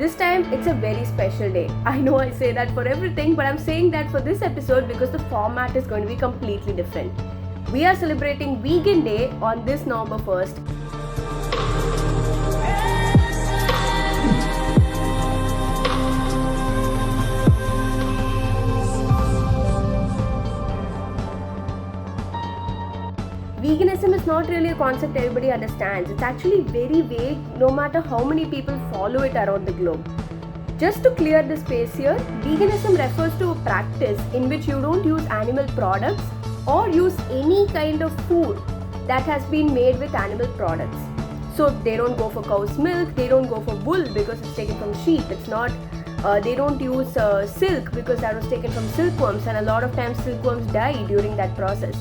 This time it's a very special day. I know I say that for everything, but I'm saying that for this episode because the format is going to be completely different. We are celebrating Vegan Day on this November 1st. Veganism is not really a concept everybody understands. It's actually very vague no matter how many people follow it around the globe. Just to clear the space here, veganism refers to a practice in which you don't use animal products or use any kind of food that has been made with animal products. So they don't go for cow's milk, they don't go for wool because it's taken from sheep. They don't use silk because that was taken from silkworms, and a lot of times silkworms die during that process.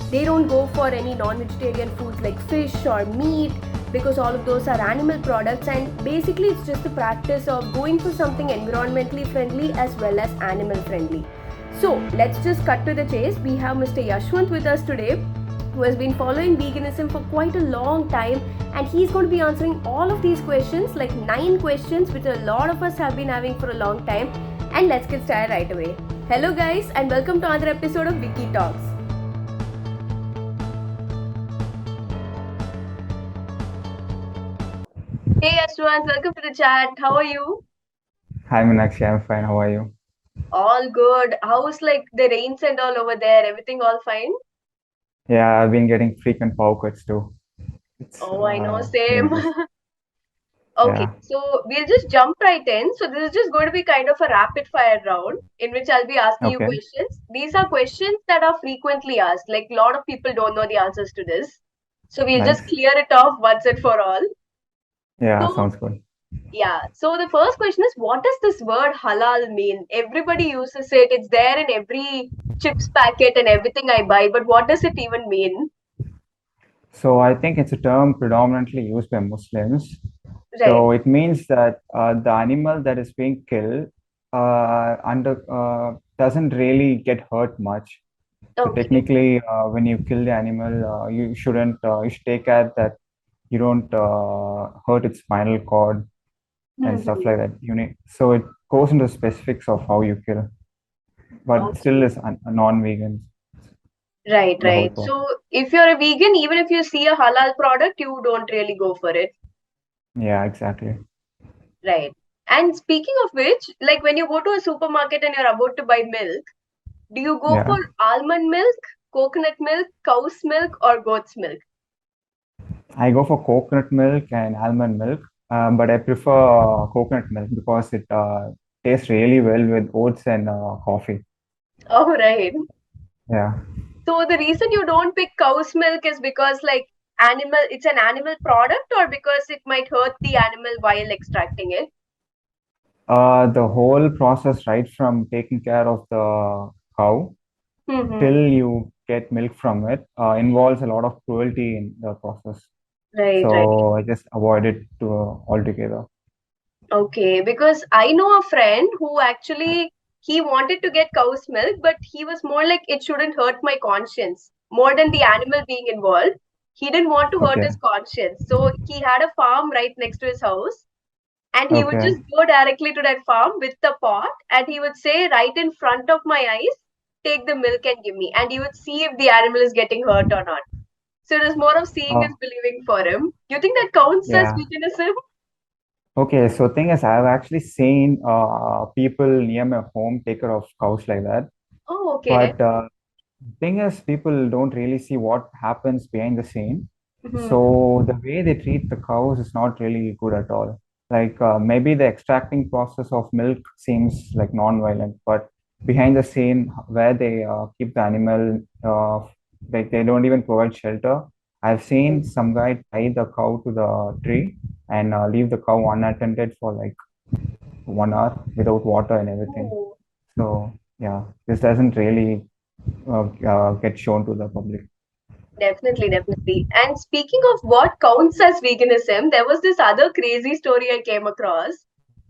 They don't go for any non-vegetarian foods like fish or meat because all of those are animal products, and basically it's just the practice of going for something environmentally friendly as well as animal friendly. So let's just cut to the chase. We have Mr. Yashwant with us today, who has been following veganism for quite a long time, and he's going to be answering all of these questions, like 9 questions which a lot of us have been having for a long time. And let's get started right away. Hello guys, and welcome to another episode of Wiki Talks. Hey Yashwant, welcome to the chat. How are you? Hi Meenakshi, I'm fine. How are you? All good. How's like the rains and all over there? Everything all fine? Yeah, I've been getting frequent power cuts too. It's Oh, I know, same. dangerous. Okay, Yeah. so we'll just jump right in. So this is just going to be kind of a rapid fire round in which I'll be asking you Okay. questions. These are questions that are frequently asked. Like a lot of people don't know the answers to this. So we'll just Nice. clear it off once and for all. Yeah, So sounds good. yeah, so the first question is, what does this word halal mean? Everybody uses it. It's there in every chips packet and everything I buy, but what does it even mean? So I think it's a term predominantly used by Muslims. Right. So it means that the animal that is being killed under doesn't really get hurt much. So Okay. technically, when you kill the animal, you should take care that you don't hurt its spinal cord and stuff Hmm. like that. So it goes into specifics of how you kill, but still Okay. is a non-vegan, Right, the whole right. process. So if you're a vegan, even if you see a halal product, you don't really go for it. Yeah, exactly. Right. And speaking of which, like when you go to a supermarket and you're about to buy milk, do you go for Yeah, almond milk, coconut milk, cow's milk, or goat's milk? I go for coconut milk and almond milk, but I prefer coconut milk because it tastes really well with oats and coffee. Oh, right. Yeah. So the reason you don't pick cow's milk is because like it's an animal product, or because it might hurt the animal while extracting it? The whole process, right from taking care of the cow Mm-hmm. till you get milk from it, involves a lot of cruelty in the process. Right, right. So I just avoid it altogether. Okay, because I know a friend who actually he wanted to get cow's milk, but he was more like it shouldn't hurt my conscience more than the animal being involved. He didn't want to hurt Okay. his conscience, so he had a farm right next to his house, and he would Okay. just go directly to that farm with the pot, and he would say right in front of my eyes, "Take the milk and give me," and he would see if the animal is getting hurt or not. So it was more of seeing is Oh, believing for him. Do you think that counts as yeah. veganism? Okay. So thing is, I've actually seen people near my home take care of cows like that. Oh, okay. But thing is, people don't really see what happens behind the scene. Hmm. So the way they treat the cows is not really good at all. Like maybe the extracting process of milk seems like non-violent, but behind the scene where they keep the animal, like they don't even provide shelter. I've seen some guy tie the cow to the tree and leave the cow unattended for like 1 hour without water and everything. Oh, So yeah, this doesn't really get shown to the public. definitely, definitely. And speaking of what counts as veganism, there was this other crazy story I came across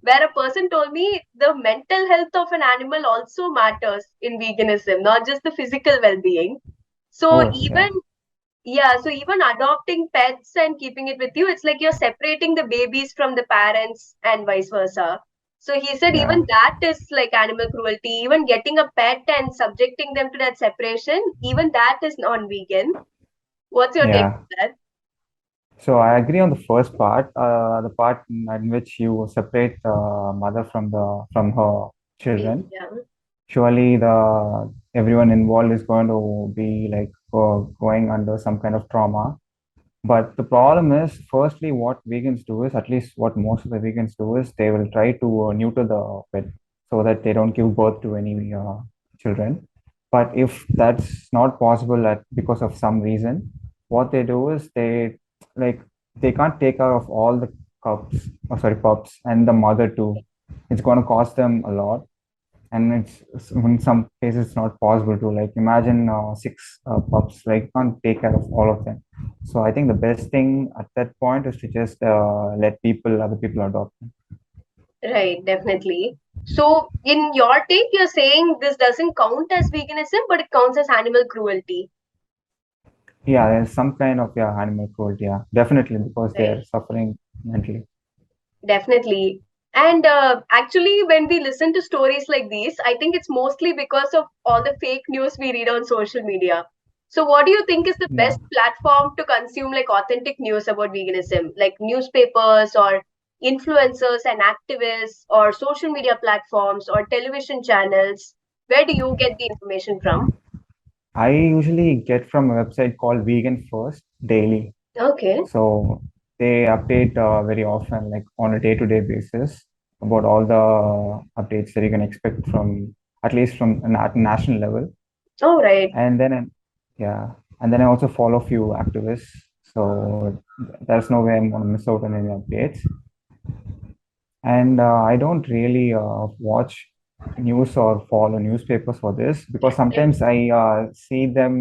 where a person told me the mental health of an animal also matters in veganism, not just the physical well-being. Of So course, even yeah. Yeah, so even adopting pets and keeping it with you, it's like you're separating the babies from the parents and vice versa. So he said Yeah, even that is like animal cruelty. Even getting a pet and subjecting them to that separation, even that is non-vegan. What's your take yeah. on that? So I agree on the first part, the part in which you separate the mother from her Baby, children. yeah. Surely the everyone involved is going to be like going under some kind of trauma. But the problem is, firstly, what vegans do is, at least what most of the vegans do is, they will try to neuter the pet so that they don't give birth to any children. But if that's not possible because of some reason, what they do is like they can't take care of all the pups and the mother too. It's going to cost them a lot, and in some cases it's not possible to, like, imagine six pups, like, can't take care of all of them. So I think the best thing at that point is to just let other people adopt them. Right, definitely. So in your take, you're saying this doesn't count as veganism, but it counts as animal cruelty. Yeah, there's some kind of, yeah, animal cruelty, yeah, definitely, because they're Right. suffering mentally. Definitely. And actually, when we listen to stories like these, I think it's mostly because of all the fake news we read on social media. So, what do you think is the Yeah. best platform to consume like authentic news about veganism, like newspapers or influencers and activists, or social media platforms or television channels? Where do you get the information from? I usually get from a website called Vegan First Daily. Okay. So they update very often, like on a day-to-day basis, about all the updates that you can expect from, at least from a national level. All right. And then, yeah, and then I also follow a few activists. So there's no way I'm going to miss out on any updates. And I don't really watch news or follow newspapers for this, because Right. sometimes I see them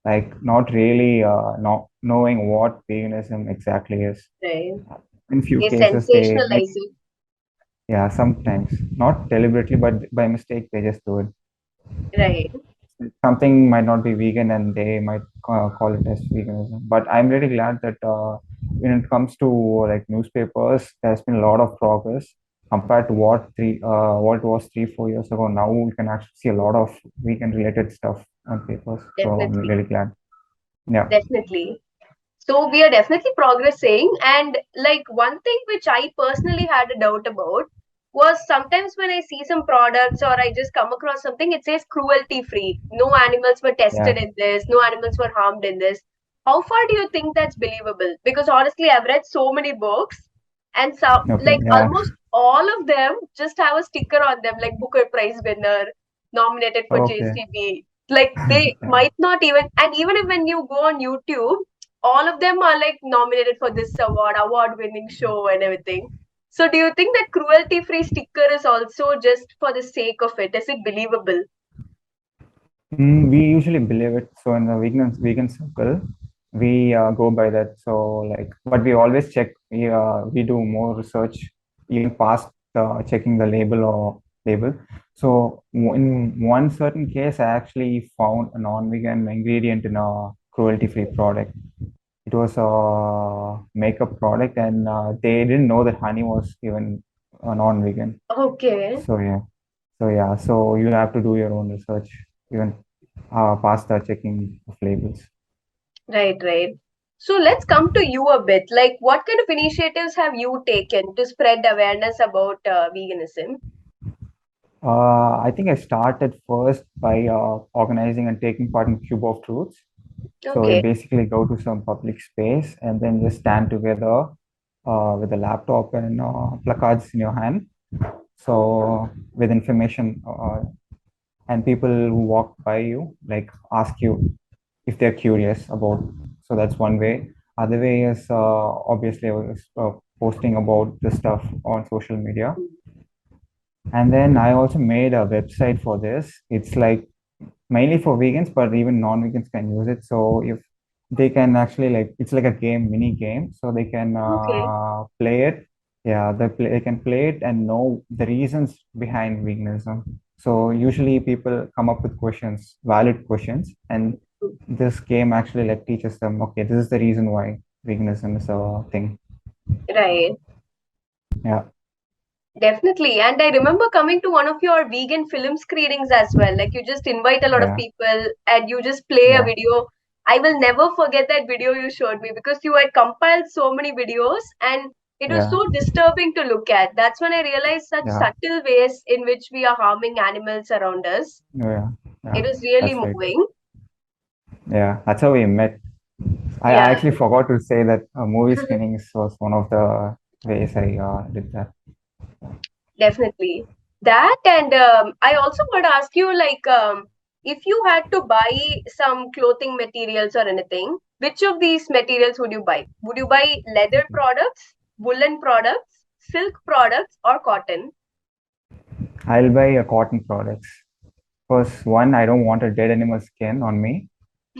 like not really not knowing what veganism exactly is. Right. In few They cases, they make, sensationalize it. yeah, sometimes not deliberately, but by mistake, they just do it. Right. Something might not be vegan and they might call it as veganism. But I'm really glad that when it comes to like newspapers, there's been a lot of progress compared to what it was 3 4 years ago. Now we can actually see a lot of vegan related stuff on papers, so I'm Definitely. really glad. Yeah, Definitely. So we are definitely progressing. And like one thing which I personally had a doubt about was sometimes when I see some products or I just come across something, it says cruelty free. No animals were yeah, tested in this, no animals were harmed in this. How far do you think that's believable? Because honestly, I've read so many books and some okay, like yeah, almost all of them just have a sticker on them like Booker Prize winner, nominated for okay, JCB. Like they yeah. might not even, and even if when you go on YouTube, all of them are like nominated for this award winning show and everything. So do you think that cruelty free sticker is also just for the sake of it? Is it believable? We usually believe it. So in the vegan circle, we go by that. So like, but we always check. We do more research even past checking the label. So in one certain case, I actually found a non-vegan ingredient in a cruelty-free product. It was a makeup product, and they didn't know that honey was even non-vegan. Okay, So yeah. So you have to do your own research, even past the checking of labels. right, right. So let's come to you a bit. Like, what kind of initiatives have you taken to spread awareness about veganism? I think I started first by organizing and taking part in Cube of Truths. So you Okay, basically go to some public space and then just stand together with a laptop and placards in your hand. So with information, and people who walk by you like ask you if they're curious about. So that's one way. Other way is obviously I was posting about the stuff on social media. And then I also made a website for this. It's like mainly for vegans, but even non-vegans can use it. So if they can actually, like, it's like a game, mini game, so they can okay, play it. Yeah, they can play it and know the reasons behind veganism. So usually people come up with questions, valid questions, and this game actually like teaches them, okay, this is the reason why veganism is a thing. Right. Yeah, Definitely. And I remember coming to one of your vegan film screenings as well. Like you just invite a lot of yeah, people and you just play a yeah, video. I will never forget that video you showed me because you had compiled so many videos and it was yeah, so disturbing to look at. That's when I realized such yeah, subtle ways in which we are harming animals around us. yeah, It yeah. was really That's right. moving. Yeah, that's how we met. I Yeah, actually forgot to say that movie screenings was one of the ways I did that. definitely. That and I also want to ask you like if you had to buy some clothing materials or anything, which of these materials would you buy? Would you buy leather products, woolen products, silk products, or cotton? I'll buy cotton products. First, one, I don't want a dead animal skin on me.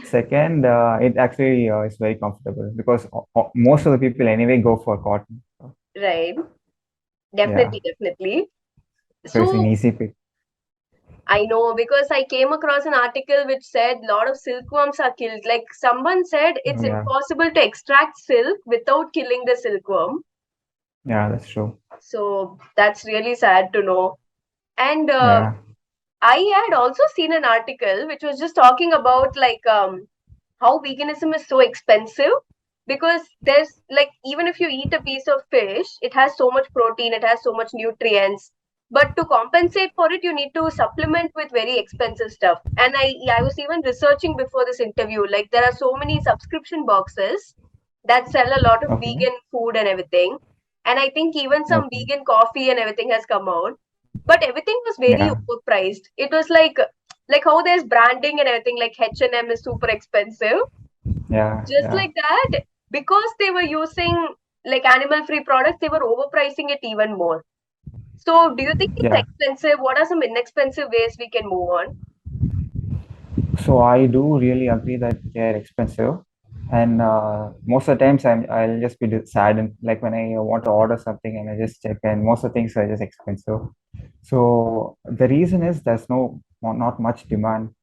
Second, it actually is very comfortable because most of the people anyway go for cotton. So, Right. yeah, Definitely, definitely. so it's an So easy pick. I know because I came across an article which said a lot of silkworms are killed. Like someone said it's Oh, yeah, impossible to extract silk without killing the silkworm. yeah, that's true. So that's really sad to know. And Yeah, I had also seen an article which was just talking about like how veganism is so expensive because there's like even if you eat a piece of fish, it has so much protein, it has so much nutrients. But to compensate for it, you need to supplement with very expensive stuff. And I was even researching before this interview, like there are so many subscription boxes that sell a lot of okay, vegan food and everything. And I think even some okay, vegan coffee and everything has come out. But everything was very yeah, overpriced. It was like how there's branding and everything, like H&M is super expensive. yeah, Just yeah, like that, because they were using like animal free products, they were overpricing it even more. So do you think it's yeah. expensive? What are some inexpensive ways we can move on? So I do really agree that they're expensive, and most of the times I'll just be saddened. Like when I want to order something and I just check, and most of the things are just expensive. So the reason is there's not much demand.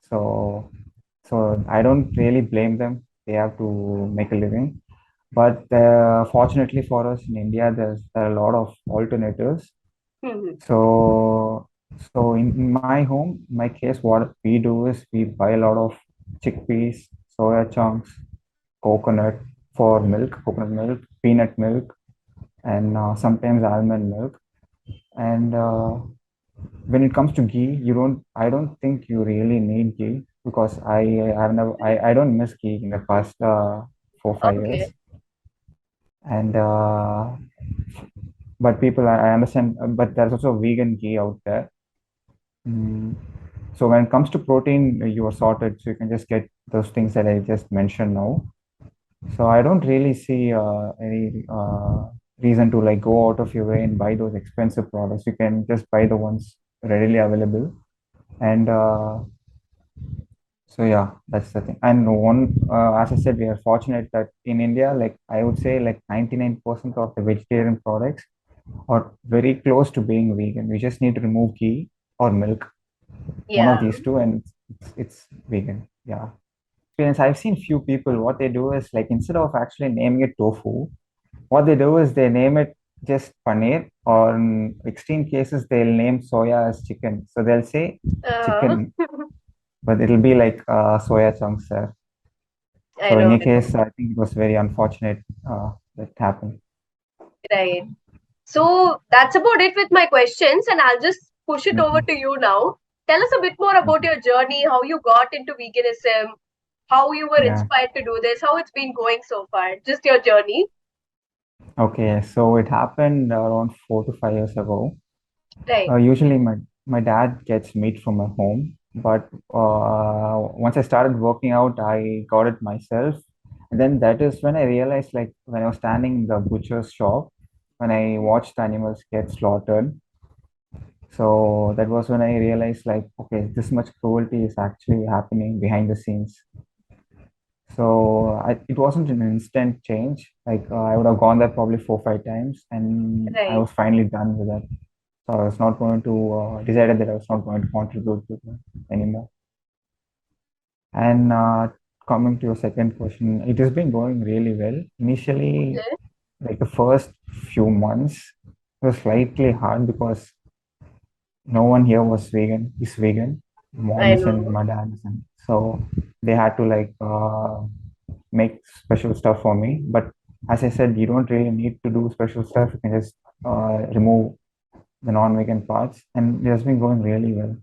So I don't really blame them. They have to make a living. But fortunately for us in India, there are a lot of alternatives. Hmm. So, in my home, my case, what we do is we buy a lot of chickpeas, soya chunks, coconut for milk, coconut milk, peanut milk, and sometimes almond milk. And when it comes to ghee, I don't think you really need ghee because I don't miss ghee in the past 4 5 years. Okay. And but people, I understand, but there's also vegan ghee out there. Mm. So when it comes to protein, you are sorted, so you can just get those things that I just mentioned now. So I don't really see any reason to like go out of your way and buy those expensive products. You can just buy the ones readily available. And so yeah, that's the thing. And as I said, we are fortunate that in India, like I would say, like 99% of the vegetarian products are very close to being vegan. We just need to remove ghee or milk, one of Yeah. these two, and it's vegan. Yeah. Experience. I've seen few people. What they do is like instead of actually naming it tofu, what they do is they name it just paneer, or in extreme cases they'll name soya as chicken. So they'll say Uh, chicken, but it'll be like soya chunks there. I So in know, your I know. case, I think it was very unfortunate that happened. Right. So that's about it with my questions, and I'll just push it over Okay. to you now. Tell us a bit more about Okay. your journey, how you got into veganism, how you were Yeah. inspired to do this, how it's been going so far, just your journey. Okay. So it happened around 4 to 5 years ago. Right. Usually, my dad gets meat from my home, but once I started working out, I got it myself. And then that is when I realized, like, when I was standing in the butcher's shop, when I watched the animals get slaughtered. So that was when I realized, like, okay, this much cruelty is actually happening behind the scenes. So it wasn't an instant change. Like, I would have gone there probably 4 5 times, and I Right. was finally done with it. So I was not going to decided that I was not going to contribute to them anymore. And coming to your second question, it has been going really well. Initially, Okay. like the first few months, it was slightly hard because no one here was vegan, is vegan. Mom I isn't, know. my dad isn't. So they had to like make special stuff for me. But as I said, you don't really need to do special stuff. You can just remove the non-vegan parts, and it has been going really well.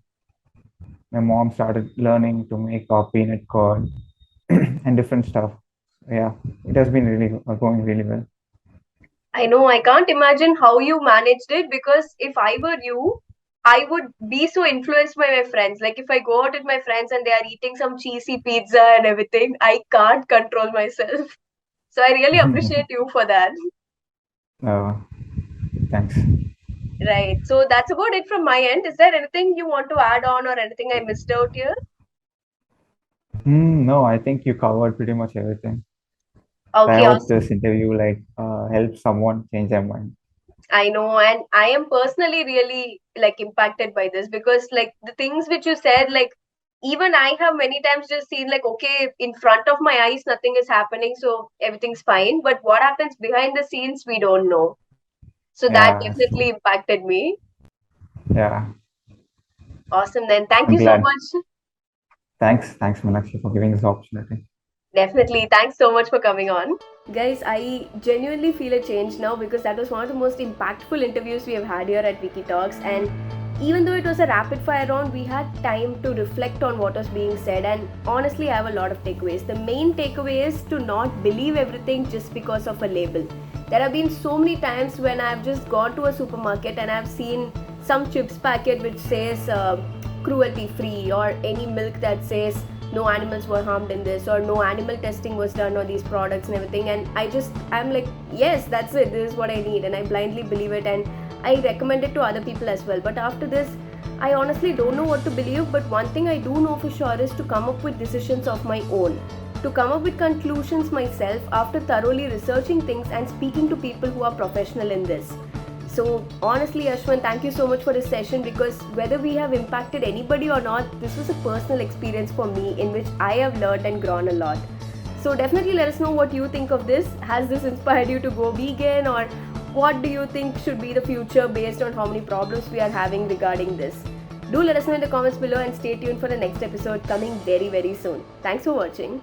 My mom started learning to make peanut curd and different stuff. Yeah, it has been really going really well. I know, I can't imagine how you managed it because if I were you, I would be so influenced by my friends. Like if I go out with my friends and they are eating some cheesy pizza and everything, I can't control myself. So I really appreciate you for that. uh, Thanks. Right. So that's about it from my end. Is there anything you want to add on or anything I missed out here? No, I think you covered pretty much everything. I Okay, hope awesome. this interview helps someone change their mind. I know, and I am personally really like impacted by this because like the things which you said, like even I have many times just seen like okay, in front of my eyes nothing is happening, so everything's fine. But what happens behind the scenes, we don't know. So that Yeah, that's definitely true. impacted me. Yeah, Awesome then. Thank I'm you so glad. much. Thanks, Meenakshi, for giving this opportunity. Definitely. Thanks so much for coming on. Guys, I genuinely feel a change now because that was one of the most impactful interviews we have had here at Wiki Talks. And even though it was a rapid fire round, we had time to reflect on what was being said. And honestly, I have a lot of takeaways. The main takeaway is to not believe everything just because of a label. There have been so many times when I've just gone to a supermarket and I've seen some chips packet which says cruelty free, or any milk that says no animals were harmed in this, or no animal testing was done on these products and everything, and I'm like, yes, that's it, this is what I need, and I blindly believe it, and I recommend it to other people as well. But after this, I honestly don't know what to believe, but one thing I do know for sure is to come up with decisions of my own, to come up with conclusions myself after thoroughly researching things and speaking to people who are professional in this. So honestly, Ashwin, thank you so much for this session, because whether we have impacted anybody or not, this was a personal experience for me in which I have learned and grown a lot. So definitely let us know what you think of this. Has this inspired you to go vegan, or what do you think should be the future based on how many problems we are having regarding this? Do let us know in the comments below and stay tuned for the next episode coming very, very soon. Thanks for watching.